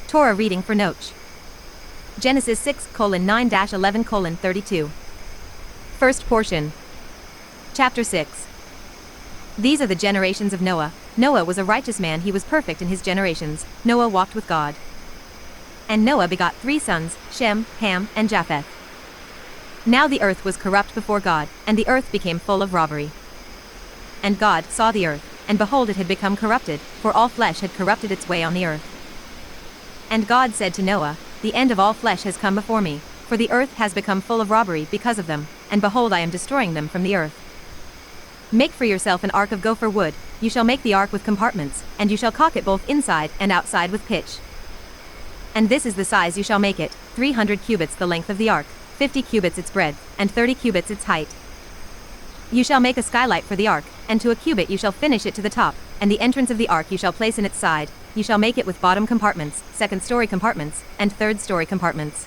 Torah reading for Noach. Genesis 6:9-11:32. First portion. Chapter 6. These are the generations of Noah. Noah was a righteous man, he was perfect in his generations. Noah walked with God. And Noah begot 3 sons, Shem, Ham, and Japheth. Now the earth was corrupt before God, and the earth became full of robbery. And God saw the earth, and behold, it had become corrupted, for all flesh had corrupted its way on the earth. And God said to Noah, the end of all flesh has come before me, for the earth has become full of robbery because of them, and behold, I am destroying them from the earth. Make for yourself an ark of gopher wood. You shall make the ark with compartments, and you shall caulk it both inside and outside with pitch. And this is the size you shall make it: 300 cubits the length of the ark, 50 cubits its breadth, and 30 cubits its height. You shall make a skylight for the ark, and to a cubit you shall finish it to the top, and the entrance of the ark you shall place in its side. You shall make it with bottom compartments, second-story compartments, and third-story compartments.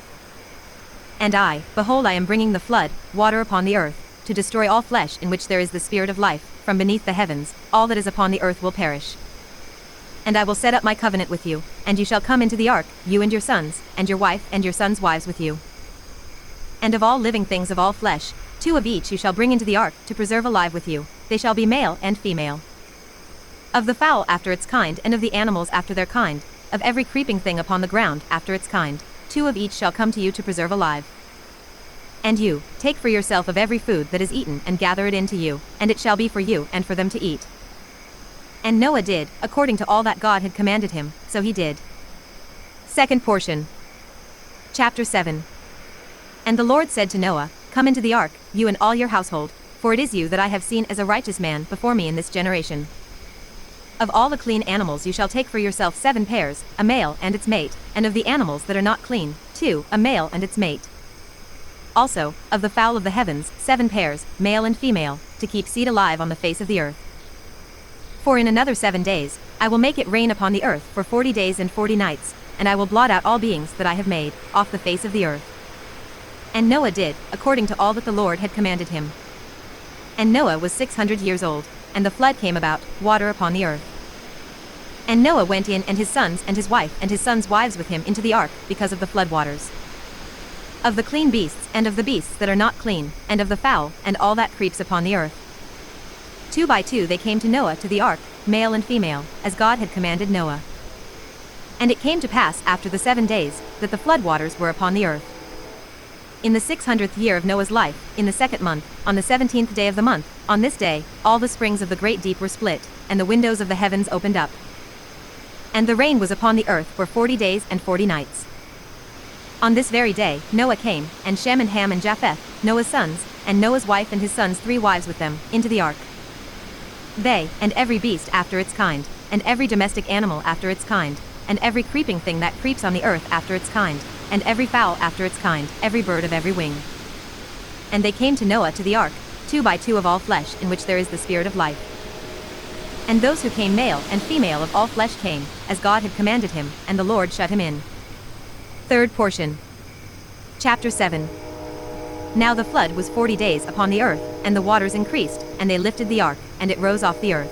And I, behold, I am bringing the flood, water upon the earth, to destroy all flesh in which there is the spirit of life. From beneath the heavens, all that is upon the earth will perish. And I will set up my covenant with you, and you shall come into the ark, you and your sons, and your wife and your sons' wives with you. And of all living things of all flesh, 2 of each you shall bring into the ark, to preserve alive with you. They shall be male and female. Of the fowl after its kind, and of the animals after their kind, of every creeping thing upon the ground after its kind, 2 of each shall come to you to preserve alive. And you, take for yourself of every food that is eaten, and gather it in to you, and it shall be for you and for them to eat. And Noah did, according to all that God had commanded him, so he did. Second portion. Chapter 7. And the Lord said to Noah, Come into the ark, you and all your household, for it is you that I have seen as a righteous man before me in this generation. Of all the clean animals you shall take for yourself 7 pairs, a male and its mate, and of the animals that are not clean, 2, a male and its mate. Also, of the fowl of the heavens, 7 pairs, male and female, to keep seed alive on the face of the earth. For in another 7 days, I will make it rain upon the earth for 40 days and 40 nights, and I will blot out all beings that I have made, off the face of the earth. And Noah did, according to all that the Lord had commanded him. And Noah was 600 years old, and the flood came about, water upon the earth. And Noah went in, and his sons and his wife and his sons' wives with him into the ark, because of the flood waters. Of the clean beasts, and of the beasts that are not clean, and of the fowl, and all that creeps upon the earth. 2 by 2 they came to Noah to the ark, male and female, as God had commanded Noah. And it came to pass after the 7 days, that the flood waters were upon the earth. In the 600th year of Noah's life, in the 2nd month, on the 17th day of the month, on this day, all the springs of the great deep were split, and the windows of the heavens opened up. And the rain was upon the earth for 40 days and 40 nights. On this very day, Noah came, and Shem and Ham and Japheth, Noah's sons, and Noah's wife and his sons' 3 wives with them, into the ark. They, and every beast after its kind, and every domestic animal after its kind, and every creeping thing that creeps on the earth after its kind, and every fowl after its kind, every bird of every wing. And they came to Noah to the ark, 2 by 2 of all flesh in which there is the spirit of life. And those who came male and female of all flesh came, as God had commanded him, and the Lord shut him in. Third portion. Chapter 7. Now the flood was 40 days upon the earth, and the waters increased, and they lifted the ark, and it rose off the earth.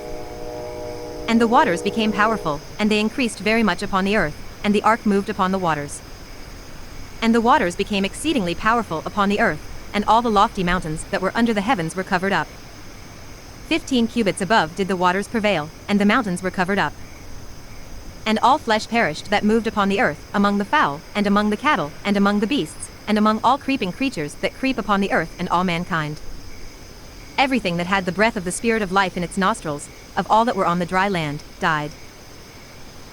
And the waters became powerful, and they increased very much upon the earth, and the ark moved upon the waters. And the waters became exceedingly powerful upon the earth, and all the lofty mountains that were under the heavens were covered up. 15 cubits above did the waters prevail, and the mountains were covered up. And all flesh perished that moved upon the earth, among the fowl, and among the cattle, and among the beasts, and among all creeping creatures that creep upon the earth, and all mankind. Everything that had the breath of the spirit of life in its nostrils, of all that were on the dry land, died.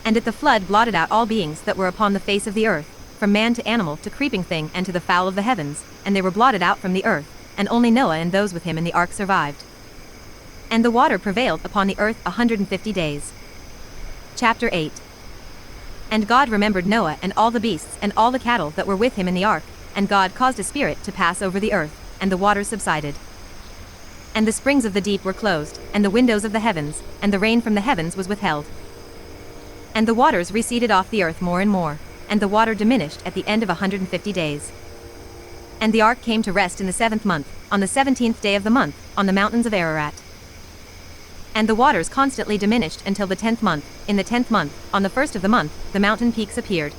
And at the flood blotted out all beings that were upon the face of the earth, from man to animal to creeping thing and to the fowl of the heavens, and they were blotted out from the earth, and only Noah and those with him in the ark survived. And the water prevailed upon the earth 150 days. Chapter 8. And God remembered Noah and all the beasts and all the cattle that were with him in the ark, and God caused a spirit to pass over the earth, and the waters subsided. And the springs of the deep were closed, and the windows of the heavens, and the rain from the heavens was withheld. And the waters receded off the earth more and more, and the water diminished at the end of 150 days. And the ark came to rest in the 7th month, on the 17th day of the month, on the mountains of Ararat. And the waters constantly diminished until the 10th month. In the 10th month, on the 1st of the month, the mountain peaks appeared,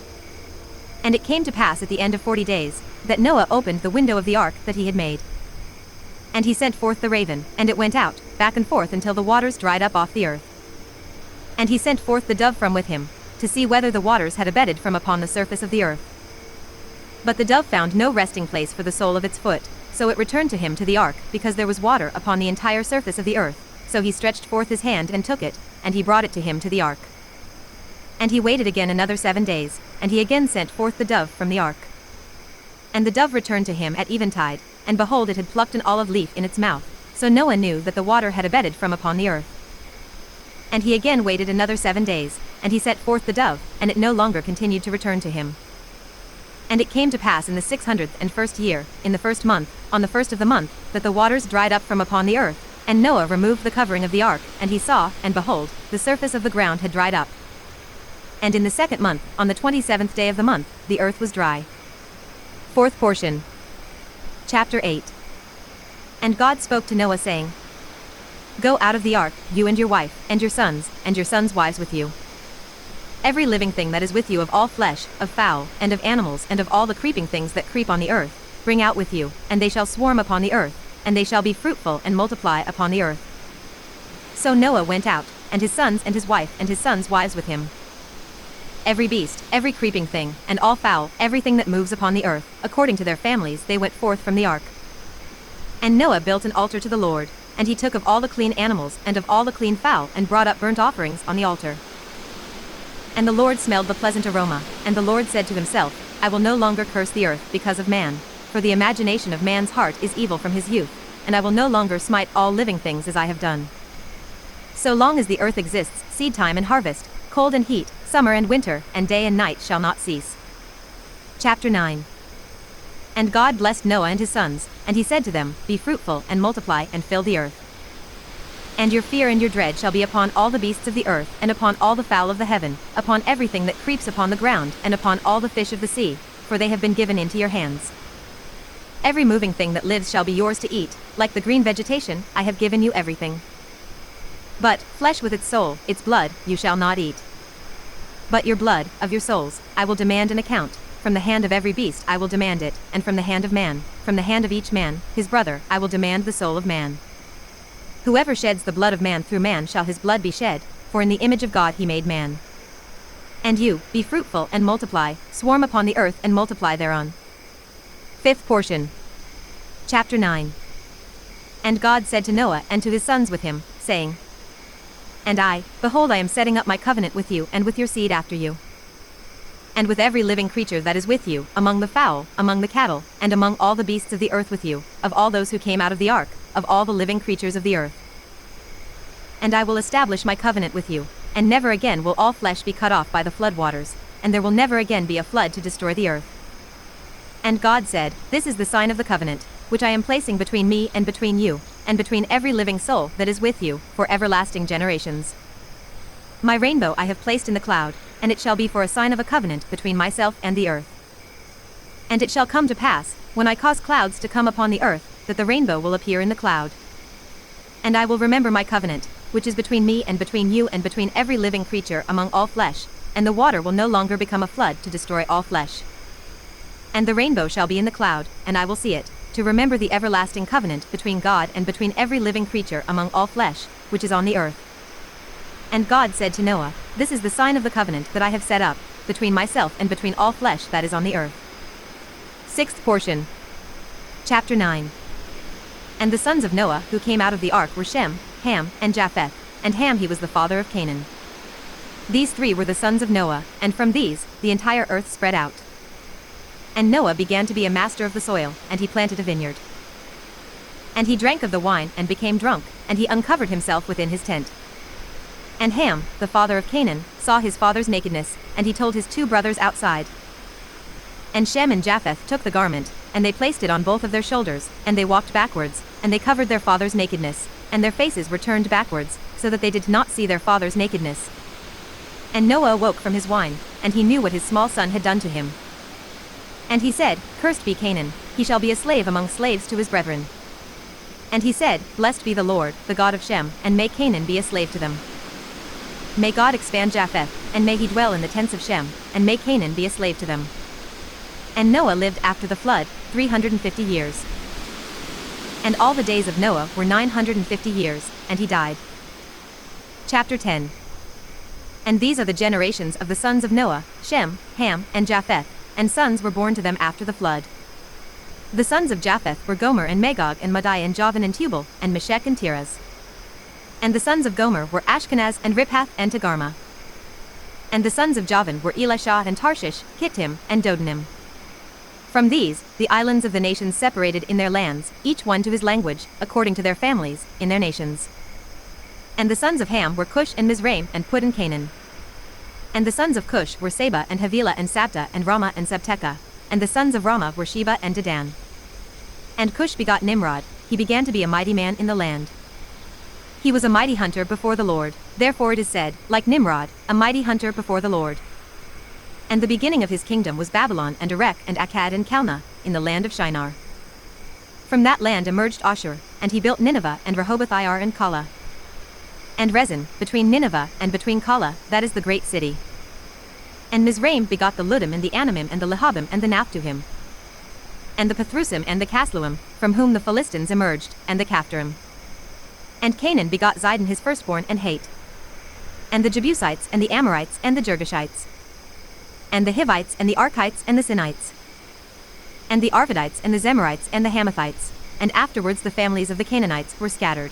And it came to pass at the end of 40 days, that Noah opened the window of the ark that he had made. And he sent forth the raven, and it went out, back and forth until the waters dried up off the earth. And he sent forth the dove from with him, to see whether the waters had abated from upon the surface of the earth. But the dove found no resting place for the sole of its foot, so it returned to him to the ark, because there was water upon the entire surface of the earth. So he stretched forth his hand and took it, and he brought it to him to the ark. And he waited again another 7 days, and he again sent forth the dove from the ark. And the dove returned to him at eventide, and behold, it had plucked an olive leaf in its mouth. So Noah knew that the water had abated from upon the earth. And he again waited another 7 days, and he sent forth the dove, and it no longer continued to return to him. And it came to pass in the 601st year, in the 1st month, on the 1st of the month, that the waters dried up from upon the earth, and Noah removed the covering of the ark, and he saw, and behold, the surface of the ground had dried up. And in the 2nd month, on the 27th day of the month, the earth was dry. 4th portion. Chapter 8. And God spoke to Noah, saying, Go out of the ark, you and your wife, and your sons' wives with you. Every living thing that is with you of all flesh, of fowl, and of animals, and of all the creeping things that creep on the earth, bring out with you, and they shall swarm upon the earth, and they shall be fruitful and multiply upon the earth. So Noah went out, and his sons and his wife and his sons' wives with him. Every beast, every creeping thing, and all fowl, everything that moves upon the earth, according to their families, they went forth from the ark. And Noah built an altar to the Lord, and he took of all the clean animals and of all the clean fowl, and brought up burnt offerings on the altar. And the Lord smelled the pleasant aroma, and the Lord said to himself, I will no longer curse the earth because of man, for the imagination of man's heart is evil from his youth, and I will no longer smite all living things as I have done. So long as the earth exists, seed time and harvest, cold and heat, summer and winter, and day and night shall not cease. Chapter 9. And God blessed Noah and his sons, and he said to them, Be fruitful, and multiply, and fill the earth. And your fear and your dread shall be upon all the beasts of the earth, and upon all the fowl of the heaven, upon everything that creeps upon the ground, and upon all the fish of the sea, for they have been given into your hands. Every moving thing that lives shall be yours to eat, like the green vegetation, I have given you everything. But flesh with its soul, its blood, you shall not eat. But your blood, of your souls, I will demand an account. From the hand of every beast I will demand it, and from the hand of man, from the hand of each man, his brother, I will demand the soul of man. Whoever sheds the blood of man, through man shall his blood be shed, for in the image of God he made man. And you, be fruitful and multiply, swarm upon the earth and multiply thereon. 5th portion. Chapter 9. And God said to Noah and to his sons with him, saying, And I, behold, I am setting up my covenant with you and with your seed after you, and with every living creature that is with you, among the fowl, among the cattle, and among all the beasts of the earth with you, of all those who came out of the ark, of all the living creatures of the earth. And I will establish my covenant with you, and never again will all flesh be cut off by the flood waters, and there will never again be a flood to destroy the earth. And God said, This is the sign of the covenant, which I am placing between me and between you, and between every living soul that is with you, for everlasting generations. My rainbow I have placed in the cloud, and it shall be for a sign of a covenant between myself and the earth. And it shall come to pass, when I cause clouds to come upon the earth, that the rainbow will appear in the cloud. And I will remember my covenant, which is between me and between you and between every living creature among all flesh, and the water will no longer become a flood to destroy all flesh. And the rainbow shall be in the cloud, and I will see it, to remember the everlasting covenant between God and between every living creature among all flesh, which is on the earth. And God said to Noah, This is the sign of the covenant that I have set up, between myself and between all flesh that is on the earth. 6th portion. Chapter 9. And the sons of Noah who came out of the ark were Shem, Ham, and Japheth, and Ham he was the father of Canaan. These three were the sons of Noah, and from these, the entire earth spread out. And Noah began to be a master of the soil, and he planted a vineyard. And he drank of the wine and became drunk, and he uncovered himself within his tent. And Ham, the father of Canaan, saw his father's nakedness, and he told his 2 brothers outside. And Shem and Japheth took the garment, and they placed it on both of their shoulders, and they walked backwards, and they covered their father's nakedness, and their faces were turned backwards, so that they did not see their father's nakedness. And Noah awoke from his wine, and he knew what his small son had done to him. And he said, Cursed be Canaan, he shall be a slave among slaves to his brethren. And he said, Blessed be the Lord, the God of Shem, and may Canaan be a slave to them. May God expand Japheth, and may he dwell in the tents of Shem, and may Canaan be a slave to them. And Noah lived after the flood 350 years. And all the days of Noah were 950 years, and he died. Chapter 10. And these are the generations of the sons of Noah, Shem, Ham, and Japheth, and sons were born to them after the flood. The sons of Japheth were Gomer and Magog and Madai and Javan and Tubal, and Meshech and Tiras. And the sons of Gomer were Ashkenaz and Riphath and Togarmah. And the sons of Javan were Elishah and Tarshish, Kittim, and Dodanim. From these, the islands of the nations separated in their lands, each one to his language, according to their families, in their nations. And the sons of Ham were Cush and Mizraim and Put and Canaan. And the sons of Cush were Seba and Havilah and Sabta and Ramah and Sabteka. And the sons of Ramah were Sheba and Dedan. And Cush begot Nimrod, he began to be a mighty man in the land. He was a mighty hunter before the Lord, therefore it is said, like Nimrod, a mighty hunter before the Lord. And the beginning of his kingdom was Babylon and Erech and Akkad and Calneh, in the land of Shinar. From that land emerged Ashur, and he built Nineveh and Rehoboth-ir and Calah. And Rezin, between Nineveh and between Calah, that is the great city. And Mizraim begot the Ludim and the Anamim and the Lehabim and the Naphtuhim. And the Pathrusim and the Casluim, from whom the Philistines emerged, and the Caphtorim. And Canaan begot Zidon his firstborn and Hate. And the Jebusites and the Amorites and the Girgashites. And the Hivites and the Archites and the Sinites. And the Arvadites and the Zemarites and the Hamathites, and afterwards the families of the Canaanites were scattered.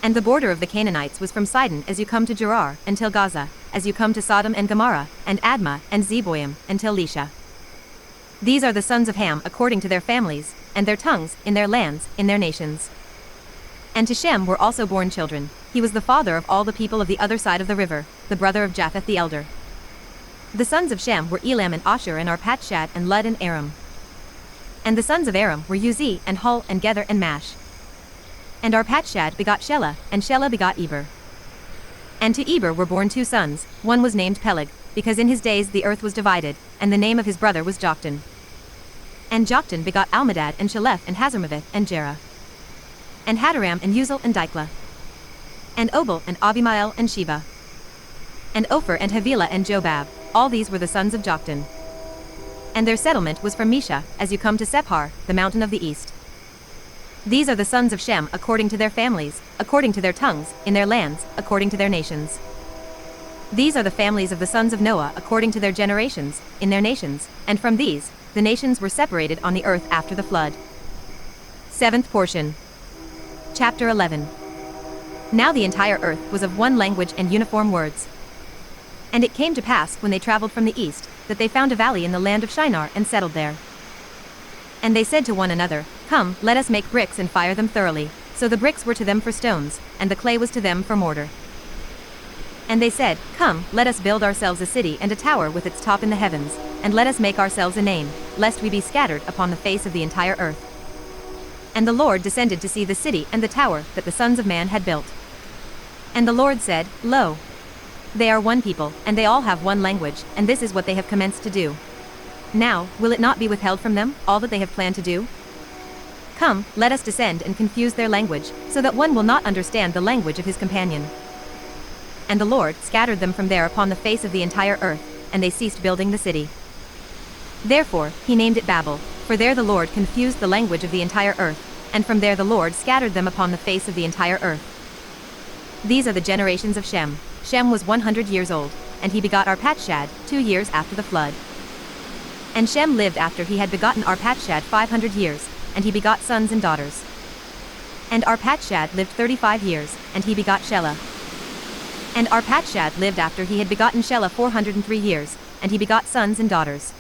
And the border of the Canaanites was from Sidon as you come to Gerar, until Gaza, as you come to Sodom and Gomorrah, and Admah, and Zeboim, until Lisha. These are the sons of Ham according to their families, and their tongues, in their lands, in their nations. And to Shem were also born children, he was the father of all the people of the other side of the river, the brother of Japheth the elder. The sons of Shem were Elam and Ashur and Arpachshad and Lud and Aram. And the sons of Aram were Uzi and Hul and Gether and Mash. And Arpachshad begot Shelah, and Shelah begot Eber. And to Eber were born two sons, one was named Peleg, because in his days the earth was divided, and the name of his brother was Joktan. And Joktan begot Almadad and Shalef and Hazarmaveth and Jerah. And Hadaram and Uzal and Diklah. And Obal and Abimael and Sheba. And Ophir and Havilah and Jobab, all these were the sons of Joktan. And their settlement was from Mesha, as you come to Sephar, the mountain of the east. These are the sons of Shem according to their families, according to their tongues, in their lands, according to their nations. These are the families of the sons of Noah according to their generations, in their nations, and from these, the nations were separated on the earth after the flood. Seventh portion. Chapter 11. Now the entire earth was of one language and uniform words. And it came to pass, when they traveled from the east, that they found a valley in the land of Shinar and settled there. And they said to one another, Come, let us make bricks and fire them thoroughly. So the bricks were to them for stones, and the clay was to them for mortar. And they said, Come, let us build ourselves a city and a tower with its top in the heavens, and let us make ourselves a name, lest we be scattered upon the face of the entire earth. And the Lord descended to see the city and the tower that the sons of man had built. And the Lord said, Lo, they are one people, and they all have one language, and this is what they have commenced to do. Now, will it not be withheld from them, all that they have planned to do? Come, let us descend and confuse their language, so that one will not understand the language of his companion. And the Lord scattered them from there upon the face of the entire earth, and they ceased building the city. Therefore, he named it Babel, for there the Lord confused the language of the entire earth, and from there the Lord scattered them upon the face of the entire earth. These are the generations of Shem. Shem was 100 years old, and he begot Arpachshad, 2 years after the flood. And Shem lived after he had begotten Arpachshad 500 years, and he begot sons and daughters. And Arpachshad lived 35 years, and he begot Shelah. And Arpachshad lived after he had begotten Shelah 403 years, and he begot sons and daughters.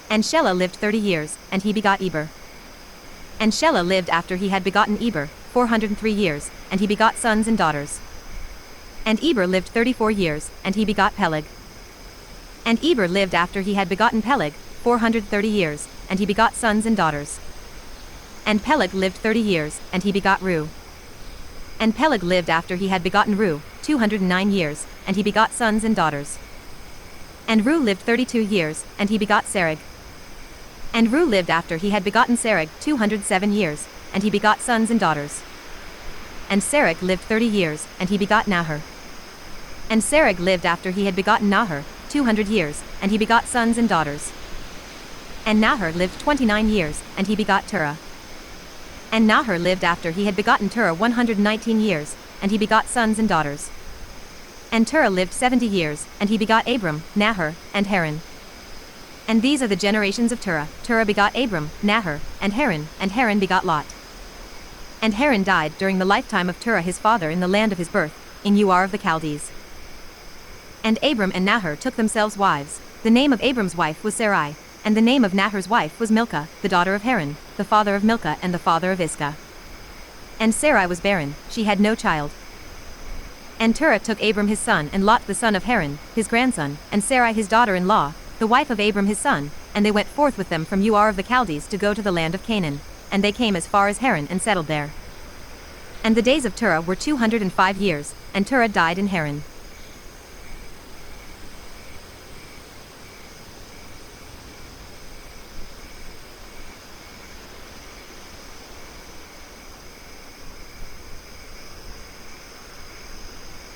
And Shelah lived 30 years, and he begot Eber. And Shelah lived after he had begotten Eber 403 years, and he begot sons and daughters. And Eber lived 34 years, and he begot Peleg. And Eber lived after he had begotten Peleg 430 years, and he begot sons and daughters. And Peleg lived 30 years, and he begot Reu. And Peleg lived after he had begotten Reu 209 years, and he begot sons and daughters. And Reu lived 32 years, and he begot Serug. And Reu lived after he had begotten Serug 207 years, and he begot sons and daughters. And Serug lived 30 years, and he begot Nahor. And Serug lived after he had begotten Nahor 200 years, and he begot sons and daughters. And Nahor lived 29 years, and he begot Terah. And Nahor lived after he had begotten Terah 119 years, and he begot sons and daughters. And Terah lived 70 years, and he begot Abram, Nahor, and Haran. And these are the generations of Terah. Terah begot Abram, Nahor, and Haran begot Lot. And Haran died during the lifetime of Terah his father in the land of his birth, in Ur of the Chaldees. And Abram and Nahor took themselves wives. The name of Abram's wife was Sarai, and the name of Nahor's wife was Milcah, the daughter of Haran, the father of Milcah and the father of Iscah. And Sarai was barren, she had no child. And Terah took Abram his son and Lot the son of Haran, his grandson, and Sarai his daughter-in-law, the wife of Abram his son, and they went forth with them from Ur of the Chaldees to go to the land of Canaan, and they came as far as Haran and settled there. And the days of Terah were 205 years, and Terah died in Haran.